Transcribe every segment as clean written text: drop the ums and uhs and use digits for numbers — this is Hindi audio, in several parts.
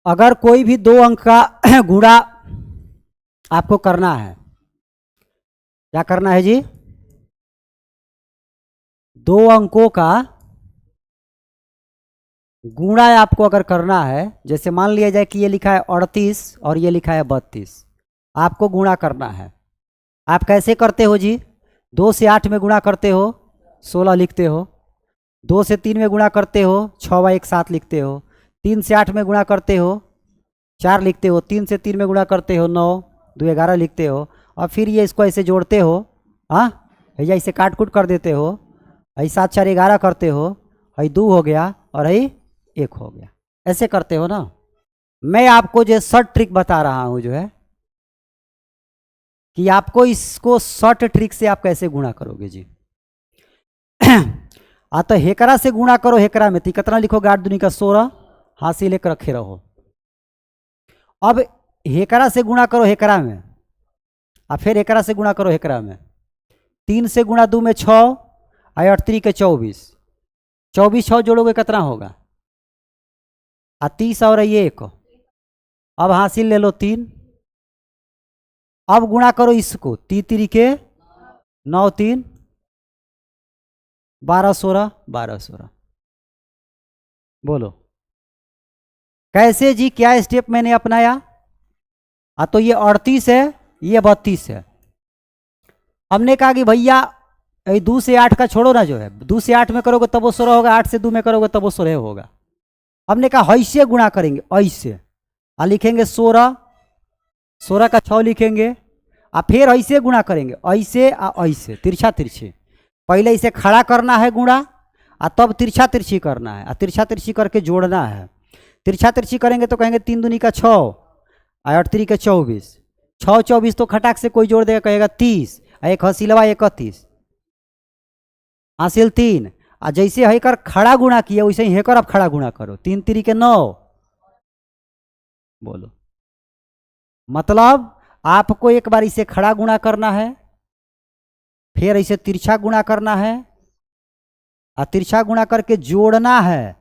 अगर कोई भी 2 अंक का गुणा आपको करना है, क्या करना है जी? 2 अंकों का गुणा आपको अगर करना है, जैसे मान लिया जाए कि ये लिखा है 38 और ये लिखा है 32, आपको गुणा करना है। आप कैसे करते हो जी? 2 से 8 में गुणा करते हो, 16 लिखते हो। 2 से 3 में गुणा करते हो, 6 व 1 7 लिखते हो। 3 से 8 में गुणा करते हो, 4 लिखते हो। 3 से 3 में गुणा करते हो, 9 2 11 लिखते हो। और फिर ये इसको ऐसे जोड़ते हो, हाँ, भैया इसे काट कूट कर देते हो। ऐ 7 4 11 करते हो, ऐ 2 हो गया और ऐ 1 हो गया। ऐसे करते हो ना। मैं आपको जो शॉर्ट ट्रिक बता रहा हूँ जो है कि आपको इसको शॉर्ट ट्रिक से आप कैसे गुणा करोगे जी। तो हेकरा से गुणा करो। हेकरा में कितना लिखोगे? 8 दूनी का 16, हासिल एक रखे रहो। अब हेकरा से गुणा करो हेकरा में, और फिर हेकरा से गुणा करो हेकरा में। 3 से गुणा 2 में 6 और 8 3 के 24। 24 6 जोड़ोगे कितना होगा? 30 और ये 1। अब हासिल ले लो 3। अब गुणा करो इसको, 3 3 के 9 3 12 16 12 16। बोलो कैसे जी? क्या स्टेप मैंने अपनाया? तो ये 38 है, ये 32 है। हमने कहा कि भैया 2 से 8 का छोड़ो ना, जो है 2 से 8 में करोगे तब वो 16 होगा, 8 से 2 में करोगे तब वो 16 होगा। हमने कहा ऐसे गुणा करेंगे, ऐसे लिखेंगे 16, 16 का 6 लिखेंगे, और फिर ऐसे गुणा करेंगे, ऐसे ऐसे तिरछा तिरछी। पहले इसे खड़ा करना है गुणा, और तब तिरछा तिरछी करना है, और तिरछा तिरछी करके जोड़ना है। तिरछा तिरछी करेंगे तो कहेंगे 3 दूनी का 6 और 8 3 के 24। 6 24 तो खटाक से कोई जोड़ देगा, कहेगा 30, एक हसीलवा 31, हासिल 3। और जैसे हेकर खड़ा गुणा किया वैसे ही हेकर अब खड़ा गुणा करो, 3 3 के 9। बोलो मतलब आपको एक बार इसे खड़ा गुणा करना है, फिर इसे तिरछा गुणा करना है, और तिरछा गुणा करके जोड़ना है।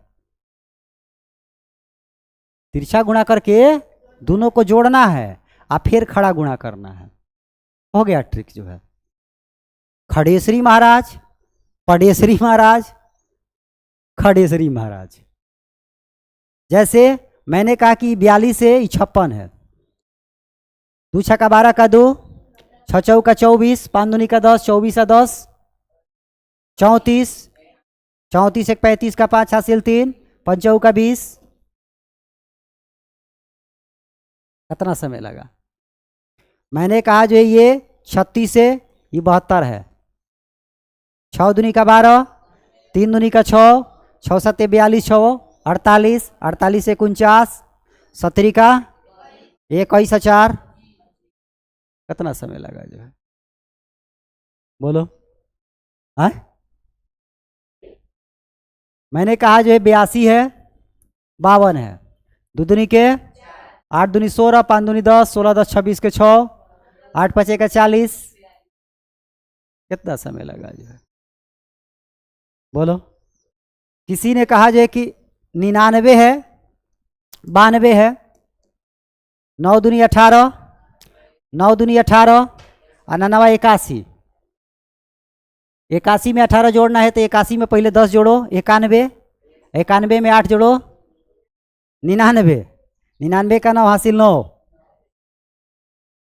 तिरछा गुणा करके दोनों को जोड़ना है, और फिर खड़ा गुणा करना है। हो गया ट्रिक जो है। खड़ेश्वरी महाराज, पडेश्वरी महाराज, खड़ेश्वरी महाराज। जैसे मैंने कहा कि 42 से 56 है। 2 छक्का 12 का 2, 6 चौका 24, 5 दूनी का 10, 24 10, 34, 34 एक 35 का 5, हासिल 3, 5 चौका 20। कितना समय लगा? मैंने कहा जो ये 36 से ये 72 है। 6 दूनी का 12, 3 दूनी का 6, 6 7 42, 6 48, 48 एक 49, 70 का 21 4। कितना समय लगा जो है? बोलो। है मैंने कहा जो है 82 है, 52 है। 2 दूनी के 8 दूनी 16, 5 दूनी 10, 16 10 26 के 6, 8 5 का 40। कितना समय लगा जो है? बोलो। किसी ने कहा जो है कि 99 है, 92 है। 9 दूनी 18, 9 दूनी 18 और 9 81। 81 में 18 जोड़ना है तो 81 में पहले 10 जोड़ो, 91। 91 में 8 जोड़ो, 99। 99 का 9 हासिल 9,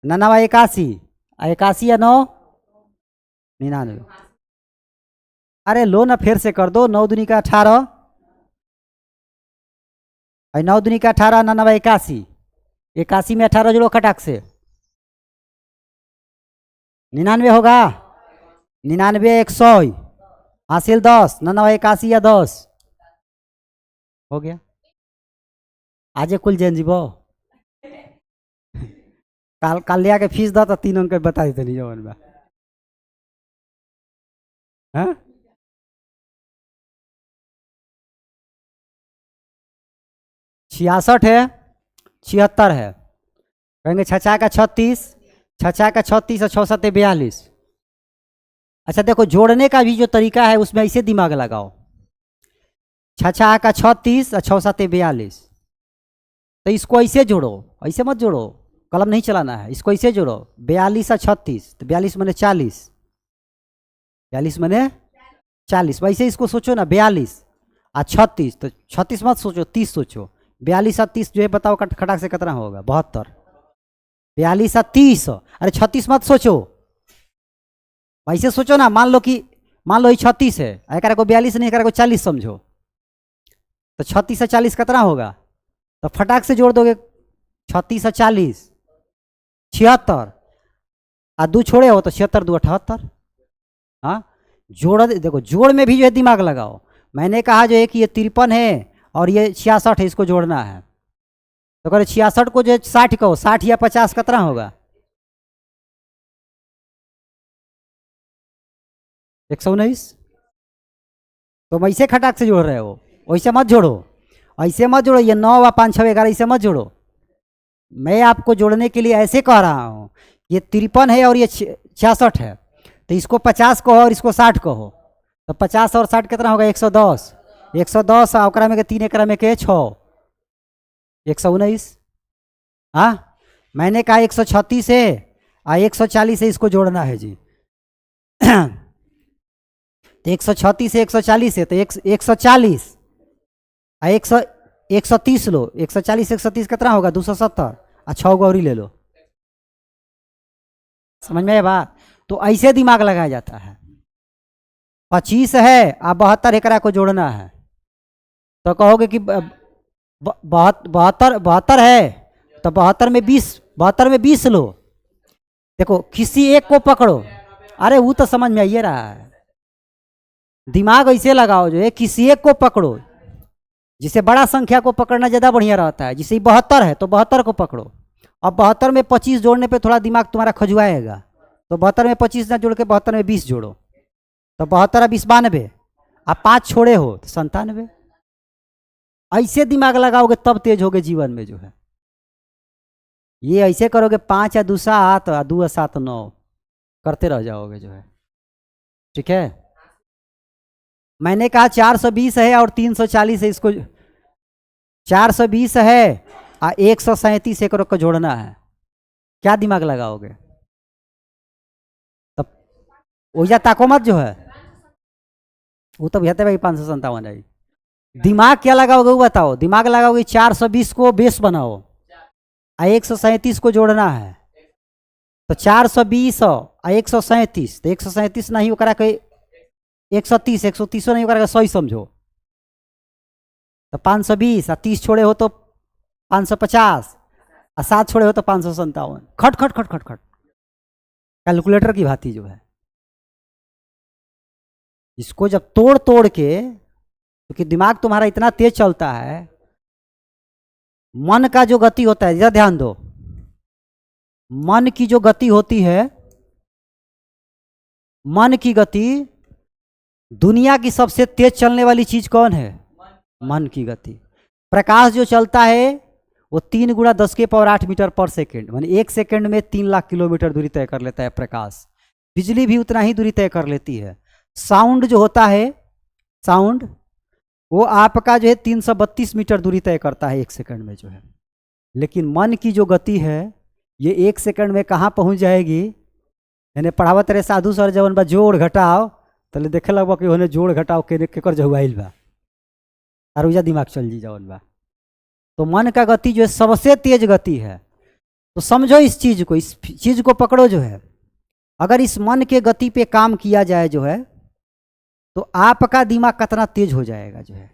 9 81, 81 या 9 99। अरे लो ना, फिर से कर दो। 9 दूनी का 18, 9 दूनी का 18, 9 81। 81 में 18 जोड़ो खटाक से, 99 होगा। 99 100, हासिल 10, 9 81 या 10 हो गया। आज कुल जैन जीवो काल काल लिया के फीस दो तो 3 अंक बता देते नहीं जवन में। हाँ 66 है, 76 है। कहेंगे 6 का 36, 6 का 36 और 6 7 42। अच्छा देखो, जोड़ने का भी जो तरीका है उसमें ऐसे दिमाग लगाओ। 6 का 36 और 6 7 42। तो इसको ऐसे जोड़ो, ऐसे मत जोड़ो, कलम नहीं चलाना है, इसको ऐसे जोड़ो। 42 और 36, तो 42 मैंने 40, 42 मैंने 40, वैसे इसको सोचो ना, 42 और 36, तो 36 मत सोचो, 30 सोचो। 42 और 30 जो है बताओ खटाक से कितना होगा? 72। 42 और 30, अरे 36 मत सोचो, वैसे सोचो ना। मान लो ये 36 है, एक को 42 नहीं, एक को 40 समझो, तो 36 और 40 कितना होगा? तो फटाक से जोड़ दोगे, 36 और 40 76, और 2 छोड़े हो तो 76 2 78। हाँ, जोड़ देखो, जोड़ में भी जो है दिमाग लगाओ। मैंने कहा जो है कि ये 53 है और ये 66 है, इसको जोड़ना है। तो अगर 66 को जो है 60 कहो, 60 या 50 कितना होगा? 119। तो वैसे खटाक से जोड़ रहे हो, वैसे मत जोड़ो, ऐसे मत जोड़ो। ये 9 व 5 6 11 ऐसे मत जोड़ो। मैं आपको जोड़ने के लिए ऐसे कह रहा हूँ, ये 53 है और ये 66 है, तो इसको 50 कहो और इसको 60 कहो, तो 50 और 60 कितना होगा? 110। 110 ओकरा में के 3 एकरा में के 6, 119। हाँ, मैंने कहा 136 है और 140 है, इसको जोड़ना है जी। तो 136 से 140 है, तो 140 और 130 लो, 140 130 कितना होगा? 270 और 6 गौरी ले लो। समझ में आया बात? तो ऐसे दिमाग लगाया जाता है। 25 है और 72 एकरा को जोड़ना है, तो कहोगे कि 72 है, तो 72 में 20 लो। देखो, किसी एक को पकड़ो, अरे वो तो समझ में आइए रहा है। दिमाग ऐसे लगाओ जो है, किसी एक को पकड़ो, जिसे बड़ा संख्या को पकड़ना ज़्यादा बढ़िया रहता है। जिसे 72 है तो 72 को पकड़ो। अब 72 में 25 जोड़ने पे थोड़ा दिमाग तुम्हारा खजुआएगा, तो 72 में 25 ना जोड़ के 72 में 20 जोड़ो, तो 72 और 20 92, आप 5 छोड़े हो तो 97। ऐसे दिमाग लगाओगे तब तेज होगे जीवन में जो है। ये ऐसे करोगे 5 या 2 7 और 2 7 9 करते रह जाओगे जो है। ठीक है, मैंने कहा 420 है और 340 है, इसको 420 है और 137 एक को जोड़ना है। क्या दिमाग लगाओगे? तब ओजा ताको मत जो है, वो तो कहते भाई 557 है। दिमाग क्या लगाओगे वो बताओ? दिमाग लगाओगे 420 को बेस बनाओ और 137 को जोड़ना है, तो 420 और 137, तो 137 नहीं वो करा के 130, 130 नहीं करेगा, 100 समझो, तो 520 और 30 छोड़े हो तो 550 और 7 छोड़े हो तो 557। खट खट खट खट खट, कैलकुलेटर की भांति जो है। इसको जब तोड़ तोड़ के, क्योंकि दिमाग तुम्हारा इतना तेज चलता है, मन का जो गति होता है, जरा ध्यान दो, मन की जो गति होती है, मन की गति, दुनिया की सबसे तेज चलने वाली चीज कौन है? मन की गति। प्रकाश जो चलता है वो 3 × 10⁸ मीटर पर सेकेंड, मानी 1 सेकेंड में 3 लाख किलोमीटर दूरी तय कर लेता है प्रकाश। बिजली भी उतना ही दूरी तय कर लेती है। साउंड जो होता है, साउंड वो आपका जो है 332 मीटर दूरी तय करता है 1 सेकंड में जो है। लेकिन मन की जो गति है ये 1 सेकंड में कहाँ पहुँच जाएगी? यानी पढ़ावत रहे साधु सर जवन बा जोड़ घटाओ, तले देखे लगभग कि उन्हें जोड़ घटाओ केकर जहुआइल बा, और उजा दिमाग चल जी जवन बा। तो मन का गति जो है सबसे तेज गति है। तो समझो इस चीज को, इस चीज को पकड़ो जो है। अगर इस मन के गति पे काम किया जाए जो है, तो आपका दिमाग कितना तेज हो जाएगा जो है।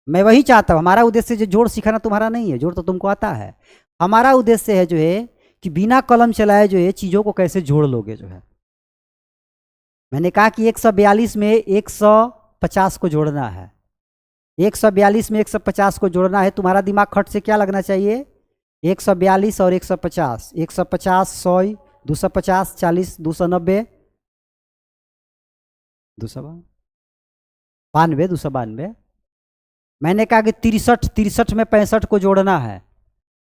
मैं वही चाहता हूँ। हमारा उद्देश्य जो जोड़ सिखाना तुम्हारा नहीं है, जोड़ तो तुमको आता है। हमारा उद्देश्य है जो है कि बिना कलम चलाए जो है चीज़ों को कैसे जोड़ लोगे जो है। मैंने कहा कि 142 में 150 को जोड़ना है, 142 में 150 को जोड़ना है। तुम्हारा दिमाग खट से क्या लगना चाहिए? 142 और 150, 150 100, 250 40, 290 292, 292। मैंने कहा कि 63 में 65 को जोड़ना है।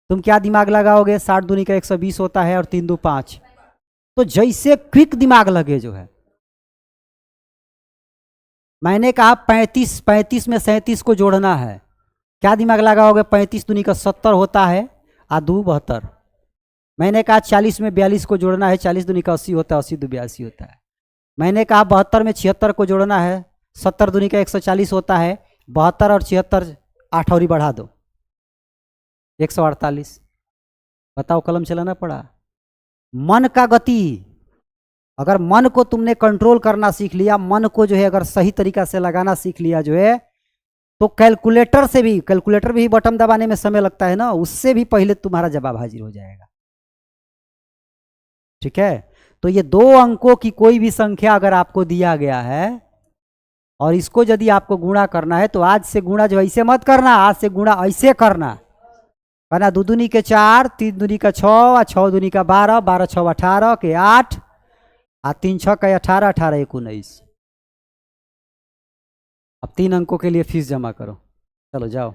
तुम क्या दिमाग लगाओगे? 60 दूनी का 120 होता है और 3 2 5। तो जैसे क्विक दिमाग लगे जो है। मैंने कहा 35 में 37 को जोड़ना है। क्या दिमाग लगाओगे? 35 दूनी का 70 होता है आ 2 72। मैंने कहा 40 में 42 को जोड़ना है, 40 दूनी का 80 होता है, 80 दो 82 होता है। मैंने कहा 72 में 76 को जोड़ना है, 70 दूनी का 140 होता है, 72 और 76 8 और ही बढ़ा दो 148। बताओ, कलम चलाना पड़ा। मन का गति, अगर मन को तुमने कंट्रोल करना सीख लिया, मन को जो है अगर सही तरीका से लगाना सीख लिया जो है, तो कैलकुलेटर भी बटन दबाने में समय लगता है ना, उससे भी पहले तुम्हारा जवाब हाजिर हो जाएगा। ठीक है, तो ये 2 अंकों की कोई भी संख्या अगर आपको दिया गया है और इसको यदि आपको गुणा करना है, तो आज से गुणा जो ऐसे मत करना, आज से गुणा ऐसे करना। कहना 2 दूनी के 4, 3 दूनी का 6, 6 दूनी का 12, 12 6 18 के 8, 3 6 का 18, 18 1 19। अब 3 अंकों के लिए फीस जमा करो। चलो जाओ।